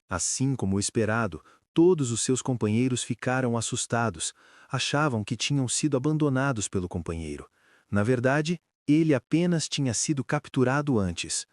Assim como esperado, todos os seus companheiros ficaram assustados, achavam que tinham sido abandonados pelo companheiro. Na verdade, ele apenas tinha sido capturado antes.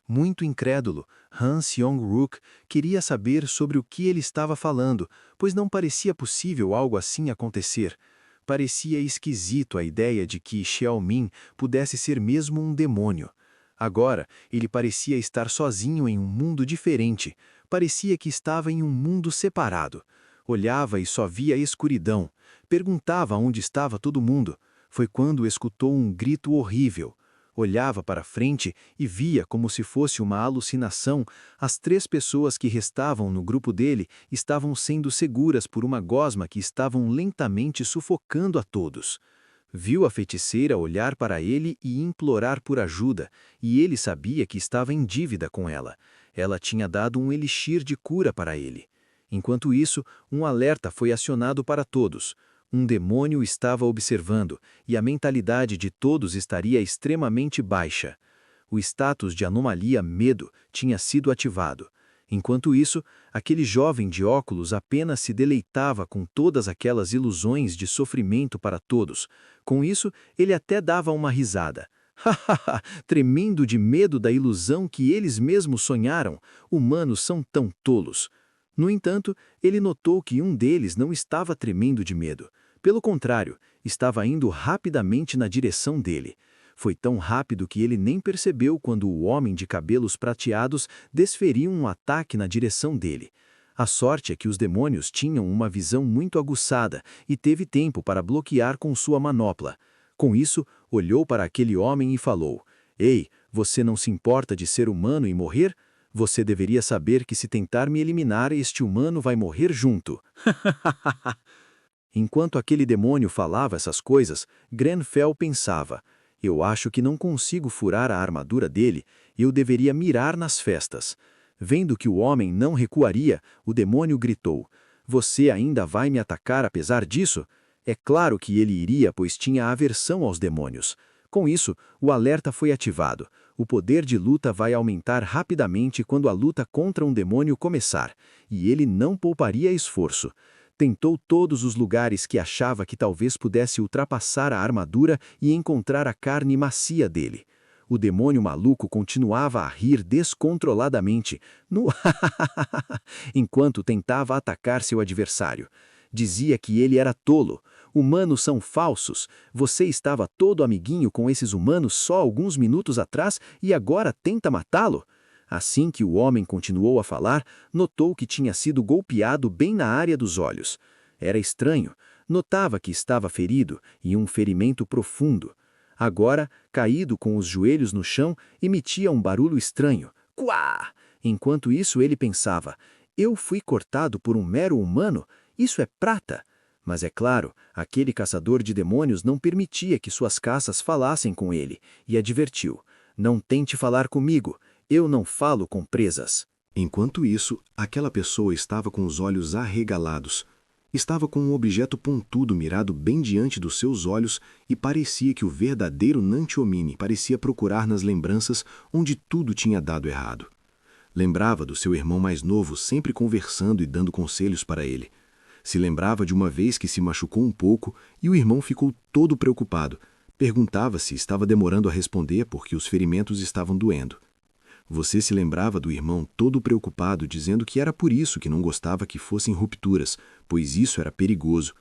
Muito incrédulo, Hans Jong-ruk queria saber sobre o que ele estava falando, pois não parecia possível algo assim acontecer. Parecia esquisito a ideia de que Xiaomin pudesse ser mesmo um demônio. Agora, ele parecia estar sozinho em um mundo diferente. Parecia que estava em um mundo separado. Olhava e só via escuridão. Perguntava onde estava todo mundo. Foi quando escutou um grito horrível. Olhava para frente e via, como se fosse uma alucinação, as 3 pessoas que restavam no grupo dele estavam sendo seguras por uma gosma que estavam lentamente sufocando a todos. Viu a feiticeira olhar para ele e implorar por ajuda, e ele sabia que estava em dívida com ela. Ela tinha dado um elixir de cura para ele. Enquanto isso, um alerta foi acionado para todos. Um demônio estava observando, e a mentalidade de todos estaria extremamente baixa. O status de anomalia medo tinha sido ativado. Enquanto isso, aquele jovem de óculos apenas se deleitava com todas aquelas ilusões de sofrimento para todos. Com isso, ele até dava uma risada. Hahaha, tremendo de medo da ilusão que eles mesmos sonharam. Humanos são tão tolos. No entanto, ele notou que um deles não estava tremendo de medo. Pelo contrário, estava indo rapidamente na direção dele. Foi tão rápido que ele nem percebeu quando o homem de cabelos prateados desferiu um ataque na direção dele. A sorte é que os demônios tinham uma visão muito aguçada e teve tempo para bloquear com sua manopla. Com isso, olhou para aquele homem e falou: "Ei, você não se importa de ser humano e morrer? Você deveria saber que se tentar me eliminar, este humano vai morrer junto." Enquanto aquele demônio falava essas coisas, Grenfell pensava: "Eu acho que não consigo furar a armadura dele, eu deveria mirar nas festas." Vendo que o homem não recuaria, o demônio gritou: "Você ainda vai me atacar apesar disso?" É claro que ele iria, pois tinha aversão aos demônios. Com isso, o alerta foi ativado. O poder de luta vai aumentar rapidamente quando a luta contra um demônio começar, e ele não pouparia esforço. Tentou todos os lugares que achava que talvez pudesse ultrapassar a armadura e encontrar a carne macia dele. O demônio maluco continuava a rir descontroladamente, no enquanto tentava atacar seu adversário. Dizia que ele era tolo. Humanos são falsos. Você estava todo amiguinho com esses humanos só alguns minutos atrás e agora tenta matá-lo? Assim que o homem continuou a falar, notou que tinha sido golpeado bem na área dos olhos. Era estranho. Notava que estava ferido e um ferimento profundo. Agora, caído com os joelhos no chão, emitia um barulho estranho. Quá! Enquanto isso ele pensava: "Eu fui cortado por um mero humano? Isso é prata?" Mas é claro, aquele caçador de demônios não permitia que suas caças falassem com ele, e advertiu: "Não tente falar comigo, eu não falo com presas." Enquanto isso, aquela pessoa estava com os olhos arregalados. Estava com um objeto pontudo mirado bem diante dos seus olhos e parecia que o verdadeiro Nantiomini parecia procurar nas lembranças onde tudo tinha dado errado. Lembrava do seu irmão mais novo sempre conversando e dando conselhos para ele. Se lembrava de uma vez que se machucou um pouco e o irmão ficou todo preocupado. Perguntava se estava demorando a responder porque os ferimentos estavam doendo. Você se lembrava do irmão todo preocupado, dizendo que era por isso que não gostava que fossem rupturas, pois isso era perigoso.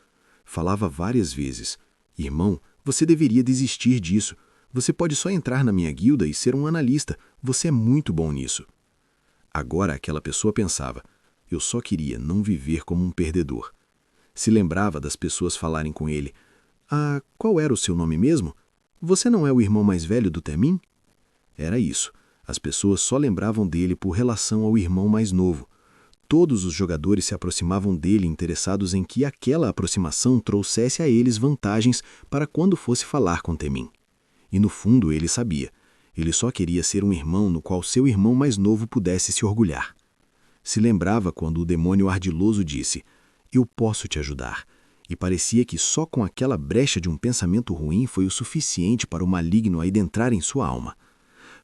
Falava várias vezes: "Irmão, você deveria desistir disso. Você pode só entrar na minha guilda e ser um analista. Você é muito bom nisso." Agora aquela pessoa pensava: "Eu só queria não viver como um perdedor." Se lembrava das pessoas falarem com ele: "Ah, qual era o seu nome mesmo? Você não é o irmão mais velho do Temin?" Era isso. As pessoas só lembravam dele por relação ao irmão mais novo. Todos os jogadores se aproximavam dele interessados em que aquela aproximação trouxesse a eles vantagens para quando fosse falar com Temin. E no fundo ele sabia. Ele só queria ser um irmão no qual seu irmão mais novo pudesse se orgulhar. Se lembrava quando o demônio ardiloso disse: "Eu posso te ajudar." E parecia que só com aquela brecha de um pensamento ruim foi o suficiente para o maligno adentrar em sua alma.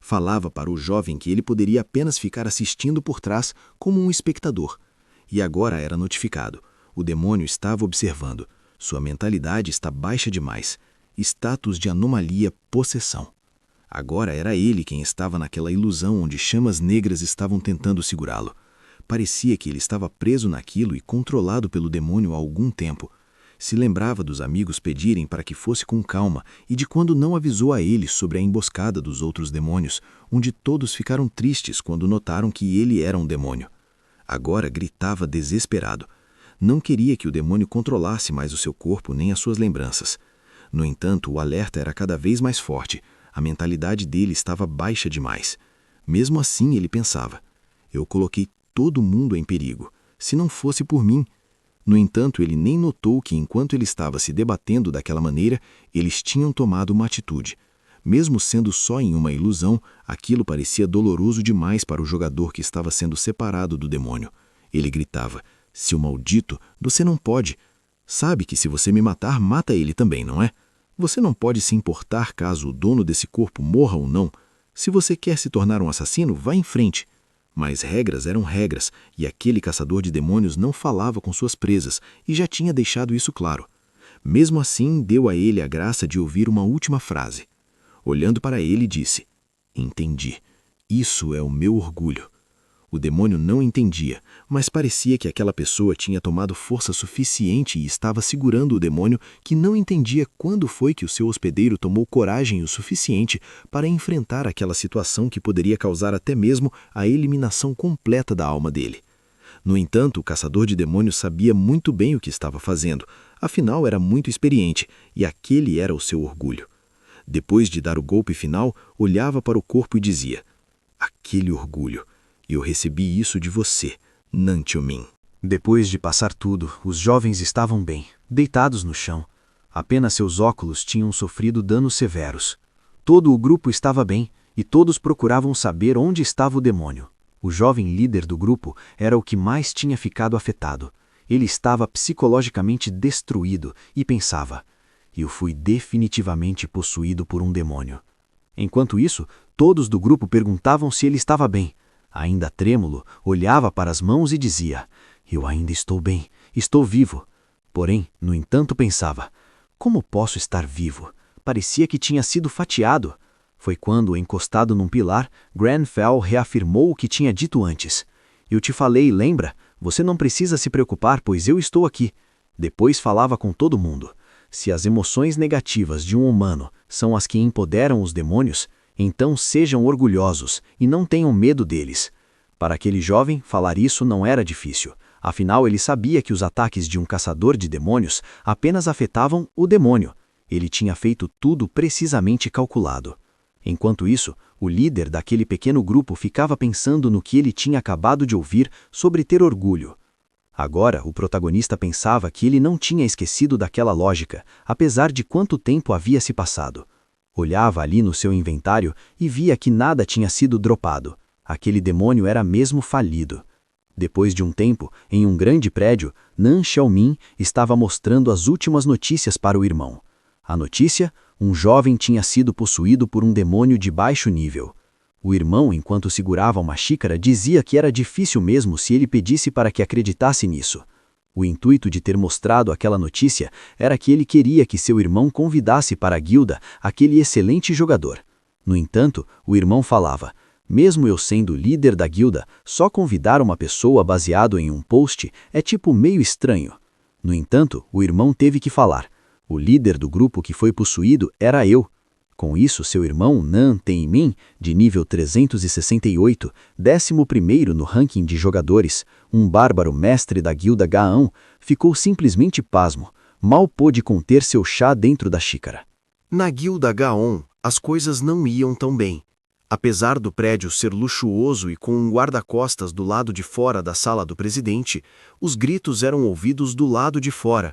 Falava para o jovem que ele poderia apenas ficar assistindo por trás como um espectador. E agora era notificado. O demônio estava observando. Sua mentalidade está baixa demais. Status de anomalia, possessão. Agora era ele quem estava naquela ilusão onde chamas negras estavam tentando segurá-lo. Parecia que ele estava preso naquilo e controlado pelo demônio há algum tempo. Se lembrava dos amigos pedirem para que fosse com calma e de quando não avisou a ele sobre a emboscada dos outros demônios, onde todos ficaram tristes quando notaram que ele era um demônio. Agora gritava desesperado. Não queria que o demônio controlasse mais o seu corpo nem as suas lembranças. No entanto, o alerta era cada vez mais forte. A mentalidade dele estava baixa demais. Mesmo assim, ele pensava: eu coloquei todo mundo em perigo, se não fosse por mim. No entanto, ele nem notou que enquanto ele estava se debatendo daquela maneira, eles tinham tomado uma atitude. Mesmo sendo só em uma ilusão, aquilo parecia doloroso demais para o jogador que estava sendo separado do demônio. Ele gritava: seu maldito, você não pode. Sabe que se você me matar, mata ele também, não é? Você não pode se importar caso o dono desse corpo morra ou não. Se você quer se tornar um assassino, vá em frente. Mas regras eram regras, e aquele caçador de demônios não falava com suas presas, e já tinha deixado isso claro. Mesmo assim, deu a ele a graça de ouvir uma última frase. Olhando para ele, disse: entendi. Isso é o meu orgulho. O demônio não entendia, mas parecia que aquela pessoa tinha tomado força suficiente e estava segurando o demônio, que não entendia quando foi que o seu hospedeiro tomou coragem o suficiente para enfrentar aquela situação que poderia causar até mesmo a eliminação completa da alma dele. No entanto, o caçador de demônios sabia muito bem o que estava fazendo, afinal era muito experiente, e aquele era o seu orgulho. Depois de dar o golpe final, olhava para o corpo e dizia: aquele orgulho. Eu recebi isso de você, Nanchomin. Depois de passar tudo, os jovens estavam bem, deitados no chão. Apenas seus óculos tinham sofrido danos severos. Todo o grupo estava bem, e todos procuravam saber onde estava o demônio. O jovem líder do grupo era o que mais tinha ficado afetado. Ele estava psicologicamente destruído e pensava: eu fui definitivamente possuído por um demônio. Enquanto isso, todos do grupo perguntavam se ele estava bem. Ainda trêmulo, olhava para as mãos e dizia: eu ainda estou bem, estou vivo. Porém, no entanto, pensava: como posso estar vivo? Parecia que tinha sido fatiado. Foi quando, encostado num pilar, Grenfell reafirmou o que tinha dito antes. Eu te falei, lembra? Você não precisa se preocupar, pois eu estou aqui. Depois falava com todo mundo. Se as emoções negativas de um humano são as que empoderam os demônios, então sejam orgulhosos e não tenham medo deles. Para aquele jovem, falar isso não era difícil. Afinal, ele sabia que os ataques de um caçador de demônios apenas afetavam o demônio. Ele tinha feito tudo precisamente calculado. Enquanto isso, o líder daquele pequeno grupo ficava pensando no que ele tinha acabado de ouvir sobre ter orgulho. Agora, o protagonista pensava que ele não tinha esquecido daquela lógica, apesar de quanto tempo havia se passado. Olhava ali no seu inventário e via que nada tinha sido dropado. Aquele demônio era mesmo falido. Depois de um tempo, em um grande prédio, Nan Xiaomin estava mostrando as últimas notícias para o irmão. A notícia: um jovem tinha sido possuído por um demônio de baixo nível. O irmão, enquanto segurava uma xícara, dizia que era difícil mesmo se ele pedisse para que acreditasse nisso. O intuito de ter mostrado aquela notícia era que ele queria que seu irmão convidasse para a guilda aquele excelente jogador. No entanto, o irmão falava: mesmo eu sendo líder da guilda, só convidar uma pessoa baseado em um post é tipo meio estranho. No entanto, o irmão teve que falar: o líder do grupo que foi possuído era eu. Com isso, seu irmão Nan Tengmin, de nível 368, 11º no ranking de jogadores, um bárbaro mestre da guilda Gaon, ficou simplesmente pasmo, mal pôde conter seu chá dentro da xícara. Na guilda Gaon, as coisas não iam tão bem. Apesar do prédio ser luxuoso e com um guarda-costas do lado de fora da sala do presidente, os gritos eram ouvidos do lado de fora.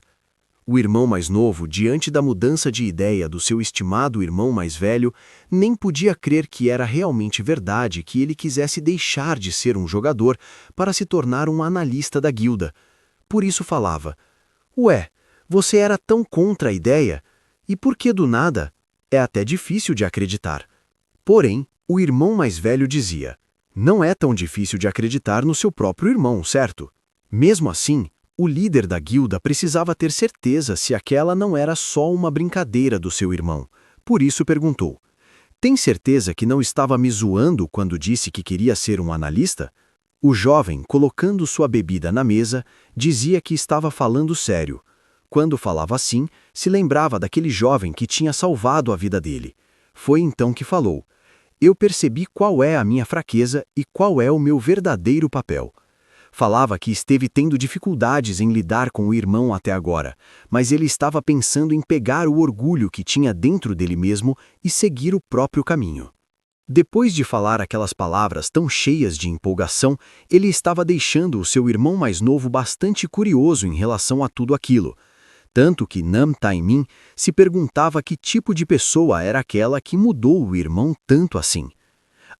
O irmão mais novo, diante da mudança de ideia do seu estimado irmão mais velho, nem podia crer que era realmente verdade que ele quisesse deixar de ser um jogador para se tornar um analista da guilda. Por isso falava: ué, você era tão contra a ideia? E por que do nada? É até difícil de acreditar. Porém, O irmão mais velho dizia: "Não é tão difícil de acreditar no seu próprio irmão, certo?" Mesmo assim, o líder da guilda precisava ter certeza se aquela não era só uma brincadeira do seu irmão. Por isso perguntou: "Tem certeza que não estava me zoando quando disse que queria ser um analista?" O jovem, colocando sua bebida na mesa, dizia que estava falando sério. Quando falava assim, se lembrava daquele jovem que tinha salvado a vida dele. Foi então que falou: "Eu percebi qual é a minha fraqueza e qual é o meu verdadeiro papel." Falava que esteve tendo dificuldades em lidar com o irmão até agora, mas ele estava pensando em pegar o orgulho que tinha dentro dele mesmo e seguir o próprio caminho. Depois de falar aquelas palavras tão cheias de empolgação, ele estava deixando o seu irmão mais novo bastante curioso em relação a tudo aquilo. Tanto que Nam Taimin se perguntava que tipo de pessoa era aquela que mudou o irmão tanto assim.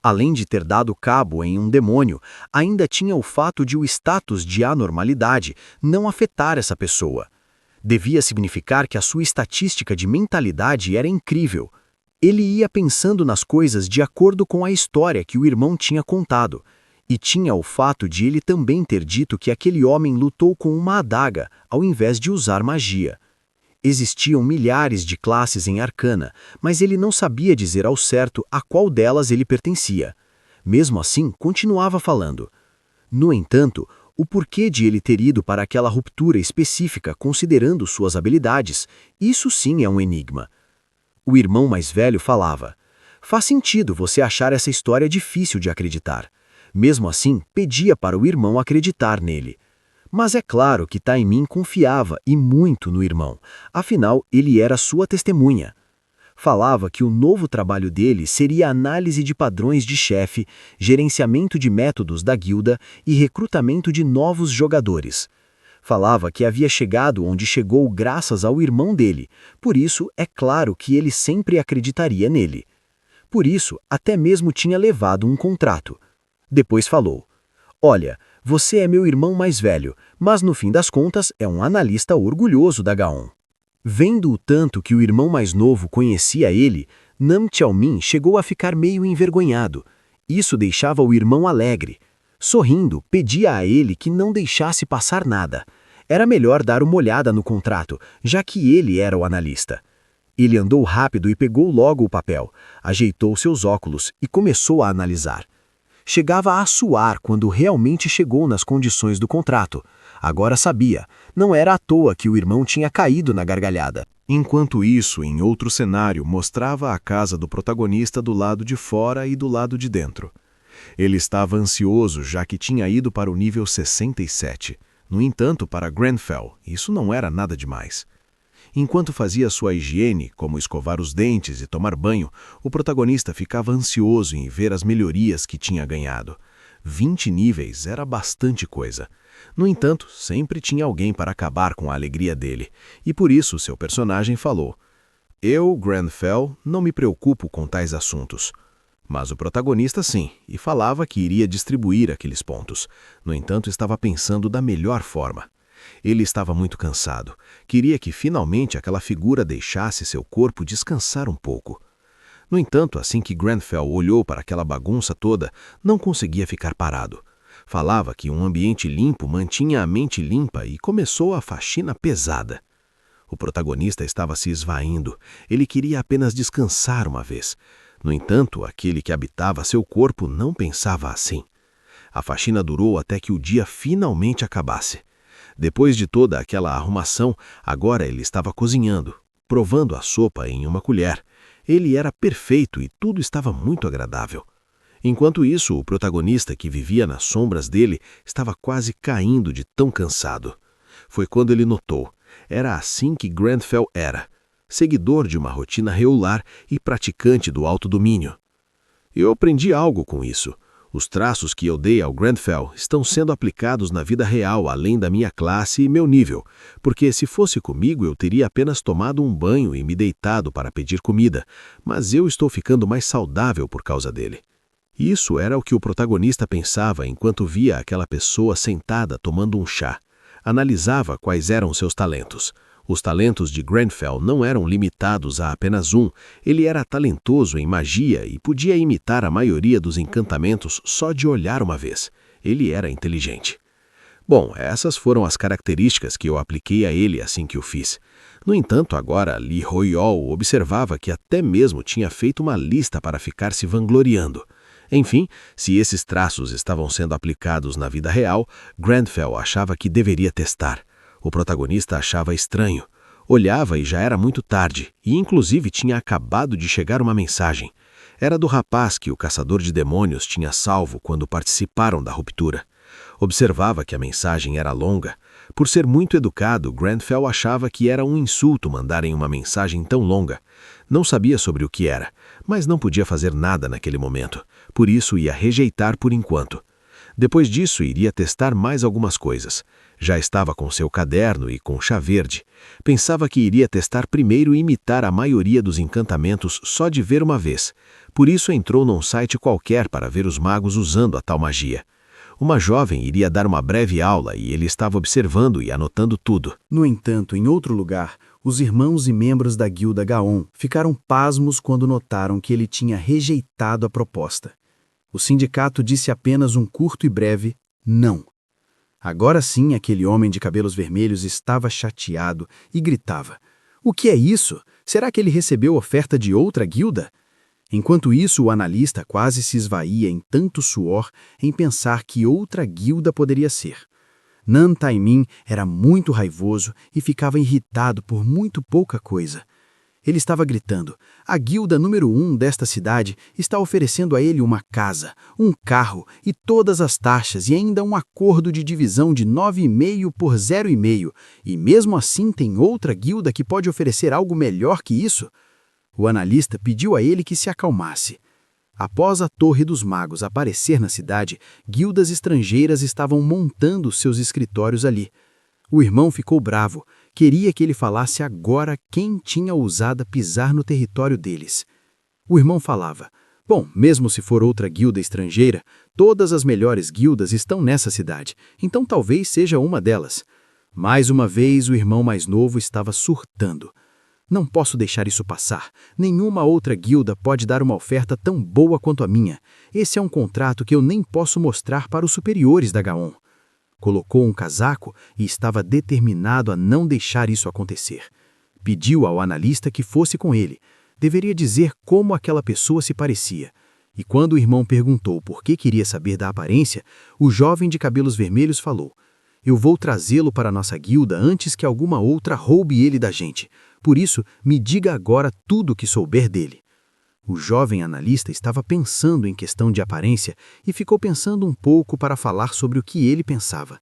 Além de ter dado cabo em um demônio, ainda tinha o fato de o status de anormalidade não afetar essa pessoa. Devia significar que a sua estatística de mentalidade era incrível. Ele ia pensando nas coisas de acordo com a história que o irmão tinha contado. E tinha o fato de ele também ter dito que aquele homem lutou com uma adaga, ao invés de usar magia. Existiam milhares de classes em Arcana, mas ele não sabia dizer ao certo a qual delas ele pertencia. Mesmo assim, continuava falando. No entanto, o porquê de ele ter ido para aquela ruptura específica considerando suas habilidades, isso sim é um enigma. O irmão mais velho falava: "Faz sentido você achar essa história difícil de acreditar." Mesmo assim, pedia para o irmão acreditar nele. Mas é claro que Taimin confiava e muito no irmão, afinal ele era sua testemunha. Falava que o novo trabalho dele seria análise de padrões de chefe, gerenciamento de métodos da guilda e recrutamento de novos jogadores. Falava que havia chegado onde chegou graças ao irmão dele, por isso é claro que ele sempre acreditaria nele. Por isso, até mesmo tinha levado um contrato. Depois falou: "Olha, você é meu irmão mais velho, mas no fim das contas é um analista orgulhoso da Gaon." Vendo o tanto que o irmão mais novo conhecia ele, Nam Xiaomin chegou a ficar meio envergonhado. Isso deixava o irmão alegre. Sorrindo, pedia a ele que não deixasse passar nada. Era melhor dar uma olhada no contrato, já que ele era o analista. Ele andou rápido e pegou logo o papel, ajeitou seus óculos e começou a analisar. Chegava a suar quando realmente chegou nas condições do contrato. Agora sabia, não era à toa que o irmão tinha caído na gargalhada. Enquanto isso, em outro cenário, mostrava a casa do protagonista do lado de fora e do lado de dentro. Ele estava ansioso, já que tinha ido para o nível 67. No entanto, para Grenfell, isso não era nada demais. Enquanto fazia sua higiene, como escovar os dentes e tomar banho, o protagonista ficava ansioso em ver as melhorias que tinha ganhado. 20 níveis era bastante coisa. No entanto, sempre tinha alguém para acabar com a alegria dele, e por isso seu personagem falou: "Eu, Grenfell, não me preocupo com tais assuntos." Mas o protagonista sim, e falava que iria distribuir aqueles pontos. No entanto, estava pensando da melhor forma. Ele estava muito cansado. Queria que finalmente aquela figura deixasse seu corpo descansar um pouco. No entanto, assim que Grenfell olhou para aquela bagunça toda, não conseguia ficar parado. Falava que um ambiente limpo mantinha a mente limpa e começou a faxina pesada. O protagonista estava se esvaindo. Ele queria apenas descansar uma vez. No entanto, aquele que habitava seu corpo não pensava assim. A faxina durou até que o dia finalmente acabasse. Depois de toda aquela arrumação, agora ele estava cozinhando, provando a sopa em uma colher. Ele era perfeito e tudo estava muito agradável. Enquanto isso, o protagonista que vivia nas sombras dele estava quase caindo de tão cansado. Foi quando ele notou. Era assim que Grenfell era. Seguidor de uma rotina regular e praticante do autodomínio. Eu aprendi algo com isso. Os traços que eu dei ao Grenfell estão sendo aplicados na vida real além da minha classe e meu nível, porque se fosse comigo eu teria apenas tomado um banho e me deitado para pedir comida, mas eu estou ficando mais saudável por causa dele. Isso era o que o protagonista pensava enquanto via aquela pessoa sentada tomando um chá. Analisava quais eram seus talentos. Os talentos de Grenfell não eram limitados a apenas um, ele era talentoso em magia e podia imitar a maioria dos encantamentos só de olhar uma vez. Ele era inteligente. Bom, essas foram as características que eu apliquei a ele assim que o fiz. No entanto, agora Li Royol observava que até mesmo tinha feito uma lista para ficar se vangloriando. Enfim, se esses traços estavam sendo aplicados na vida real, Grenfell achava que deveria testar. O protagonista achava estranho. Olhava e já era muito tarde, e inclusive tinha acabado de chegar uma mensagem. Era do rapaz que o caçador de demônios tinha salvo quando participaram da ruptura. Observava que a mensagem era longa. Por ser muito educado, Grenfell achava que era um insulto mandarem uma mensagem tão longa. Não sabia sobre o que era, mas não podia fazer nada naquele momento. Por isso ia rejeitar por enquanto. Depois disso, iria testar mais algumas coisas. Já estava com seu caderno e com chá verde. Pensava que iria testar primeiro e imitar a maioria dos encantamentos só de ver uma vez. Por isso entrou num site qualquer para ver os magos usando a tal magia. Uma jovem iria dar uma breve aula e ele estava observando e anotando tudo. No entanto, em outro lugar, os irmãos e membros da guilda Gaon ficaram pasmos quando notaram que ele tinha rejeitado a proposta. O sindicato disse apenas um curto e breve não. Agora sim, aquele homem de cabelos vermelhos estava chateado e gritava: "O que é isso? Será que ele recebeu oferta de outra guilda?" Enquanto isso, o analista quase se esvaía em tanto suor em pensar que outra guilda poderia ser. Nan Taimin era muito raivoso e ficava irritado por muito pouca coisa. Ele estava gritando: a guilda número 1 desta cidade está oferecendo a ele uma casa, um carro e todas as taxas e ainda um acordo de divisão de 9,5 por 0,5, e mesmo assim tem outra guilda que pode oferecer algo melhor que isso? O analista pediu a ele que se acalmasse. Após a Torre dos Magos aparecer na cidade, guildas estrangeiras estavam montando seus escritórios ali. O irmão ficou bravo, queria que ele falasse agora quem tinha ousado pisar no território deles. O irmão falava: "Bom, mesmo se for outra guilda estrangeira, todas as melhores guildas estão nessa cidade, então talvez seja uma delas." Mais uma vez, o irmão mais novo estava surtando. "Não posso deixar isso passar. Nenhuma outra guilda pode dar uma oferta tão boa quanto a minha. Esse é um contrato que eu nem posso mostrar para os superiores da Gaon." Colocou um casaco e estava determinado a não deixar isso acontecer. Pediu ao analista que fosse com ele. Deveria dizer como aquela pessoa se parecia. E quando o irmão perguntou por que queria saber da aparência, o jovem de cabelos vermelhos falou: "Eu vou trazê-lo para nossa guilda antes que alguma outra roube ele da gente. Por isso, me diga agora tudo o que souber dele." O jovem analista estava pensando em questão de aparência e ficou pensando um pouco para falar sobre o que ele pensava.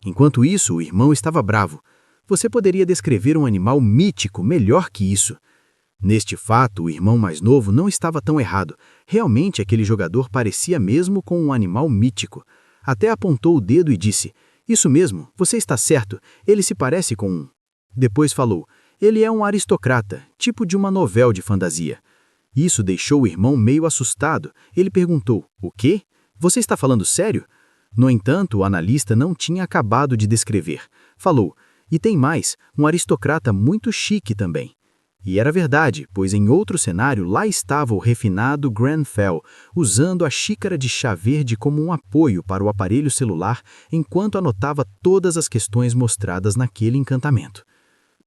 Enquanto isso, o irmão estava bravo. "Você poderia descrever um animal mítico melhor que isso." Neste fato, o irmão mais novo não estava tão errado. Realmente, aquele jogador parecia mesmo com um animal mítico. Até apontou o dedo e disse: "Isso mesmo, você está certo, ele se parece com um." Depois falou: "Ele é um aristocrata, tipo de uma novela de fantasia." Isso deixou o irmão meio assustado. Ele perguntou: "O quê? Você está falando sério?" No entanto, o analista não tinha acabado de descrever. Falou: "E tem mais, um aristocrata muito chique também." E era verdade, pois em outro cenário lá estava o refinado Grenfell, usando a xícara de chá verde como um apoio para o aparelho celular enquanto anotava todas as questões mostradas naquele encantamento.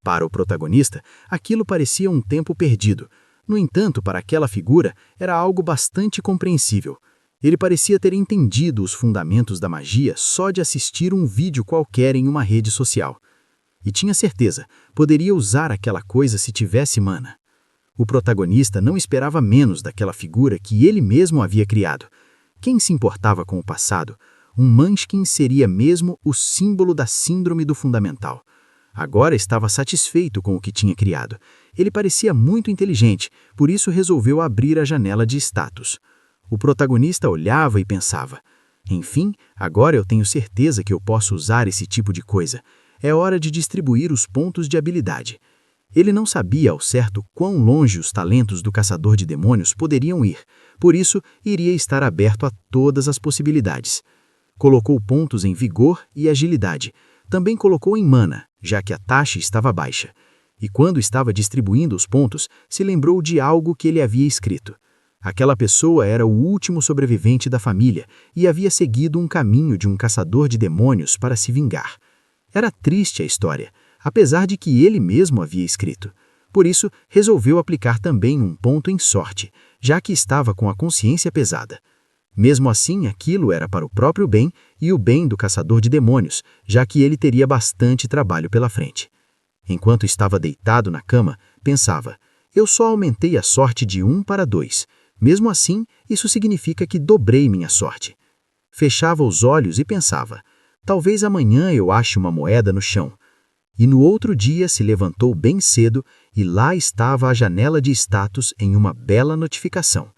Para o protagonista, aquilo parecia um tempo perdido. No entanto, para aquela figura, era algo bastante compreensível. Ele parecia ter entendido os fundamentos da magia só de assistir um vídeo qualquer em uma rede social. E tinha certeza, poderia usar aquela coisa se tivesse mana. O protagonista não esperava menos daquela figura que ele mesmo havia criado. Quem se importava com o passado? Um Munchkin seria mesmo o símbolo da síndrome do fundamental. Agora estava satisfeito com o que tinha criado. Ele parecia muito inteligente, por isso resolveu abrir a janela de status. O protagonista olhava e pensava: "Enfim, agora eu tenho certeza que eu posso usar esse tipo de coisa. É hora de distribuir os pontos de habilidade." Ele não sabia ao certo quão longe os talentos do caçador de demônios poderiam ir, por isso iria estar aberto a todas as possibilidades. Colocou pontos em vigor e agilidade. Também colocou em mana, já que a taxa estava baixa. E quando estava distribuindo os pontos, se lembrou de algo que ele havia escrito. Aquela pessoa era o último sobrevivente da família e havia seguido um caminho de um caçador de demônios para se vingar. Era triste a história, apesar de que ele mesmo havia escrito. Por isso, resolveu aplicar também um ponto em sorte, já que estava com a consciência pesada. Mesmo assim, aquilo era para o próprio bem e o bem do caçador de demônios, já que ele teria bastante trabalho pela frente. Enquanto estava deitado na cama, pensava, eu só aumentei a sorte de 1 para 2. Mesmo assim, isso significa que dobrei minha sorte. Fechava os olhos e pensava, talvez amanhã eu ache uma moeda no chão. E no outro dia se levantou bem cedo e lá estava a janela de status em uma bela notificação.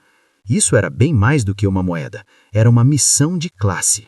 Isso era bem mais do que uma moeda, era uma missão de classe.